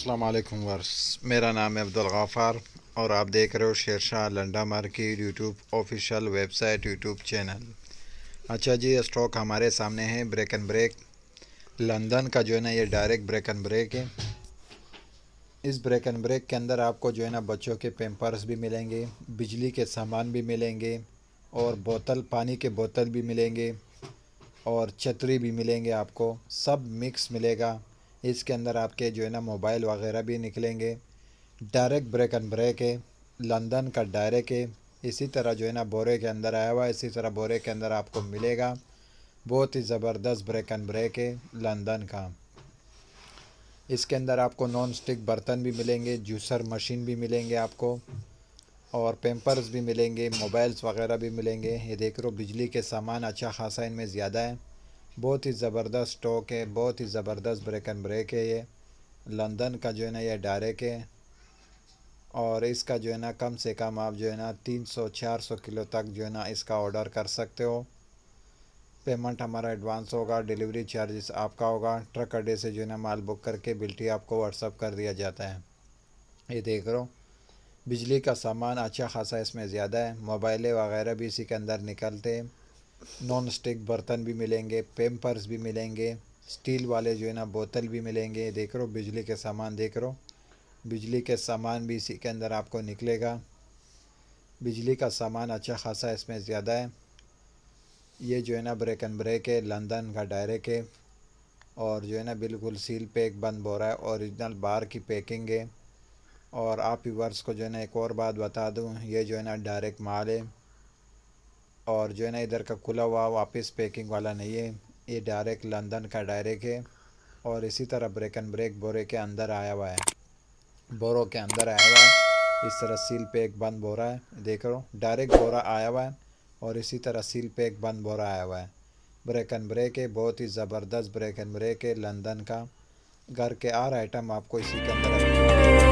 अस्सलाम वालेकुम वर्स, मेरा नाम है अब्दुल गफ़ार और आप देख रहे हो Shershah Landa market YouTube official website YouTube channel. अच्छा जी, स्टॉक हमारे सामने है ब्रेक एंड ब्रेक लंदन का जो है ना, ये डायरेक्ट ब्रेक एंड ब्रेक है। इस ब्रेक एंड ब्रेक के अंदर आपको जो है ना बच्चों के पेम्पर्स भी मिलेंगे, बिजली के सामान भी मिलेंगे और बोतल, पानी के बोतल भी मिलेंगे और छतरी भी मिलेंगे। आपको सब मिक्स मिलेगा। इसके अंदर आपके जो है ना मोबाइल वगैरह भी निकलेंगे। डायरेक्ट ब्रेक एंड ब्रेक है, लंदन का डायरेक्ट है। इसी तरह जो है ना बोरे के अंदर आया हुआ है, इसी तरह बोरे के अंदर आपको मिलेगा। बहुत ही ज़बरदस्त ब्रेक एंड ब्रेक है लंदन का। इसके अंदर आपको नॉन स्टिक बर्तन भी मिलेंगे, जूसर मशीन भी मिलेंगे आपको और पेम्पर्स भी मिलेंगे, मोबाइल्स वगैरह भी मिलेंगे। ये देख रहे हो बिजली के सामान अच्छा खासा इनमें ज़्यादा है। बहुत ही ज़बरदस्त स्टॉक है, बहुत ही ज़बरदस्त ब्रेक एंड ब्रेक है। ये लंदन का जो है ना ये डायरेक्ट है और इसका जो है ना कम से कम आप जो है ना 300-400 किलो तक जो है ना इसका ऑर्डर कर सकते हो। पेमेंट हमारा एडवांस होगा, डिलीवरी चार्जेस आपका होगा। ट्रक अड्डे से जो है ना माल बुक करके बिल्टी आपको व्हाट्सअप कर दिया जाता है। ये देख रहे हो बिजली का सामान अच्छा खासा इसमें ज़्यादा है। मोबाइलें वगैरह भी इसी के अंदर निकलते हैं। नॉन स्टिक बर्तन भी मिलेंगे, पेम्पर्स भी मिलेंगे, स्टील वाले जो है ना बोतल भी मिलेंगे। देख रहे हो बिजली के सामान, देख रहे हो बिजली के सामान भी इसी के अंदर आपको निकलेगा। बिजली का सामान अच्छा खासा इसमें ज़्यादा है। ये जो है ना ब्रेक एंड ब्रेक है, लंदन का डायरेक्ट है और जो है ना बिल्कुल सील पैक बंद हो रहा है, ओरिजिनल बार की पैकिंग है। और आप व्यूअर्स को जो है ना एक और बात बता दूं, ये जो है ना डायरेक्ट माल है और जो है ना इधर का खुला हुआ वापस पैकिंग वाला नहीं है। ये डायरेक्ट लंदन का डायरेक्ट है और इसी तरह ब्रेक एंड ब्रेक बोरे के अंदर आया हुआ है, बोरों के अंदर आया हुआ है। इस तरह सील पैक बंद हो रहा है, देख लो डायरेक्ट बोरा आया हुआ है और इसी तरह सील पैक बंद बोरा आया हुआ है। ब्रेक एंड ब्रेक है, बहुत ही ज़बरदस्त ब्रेक एंड ब्रेक है लंदन का। घर के 8 आइटम आपको इसी के अंदर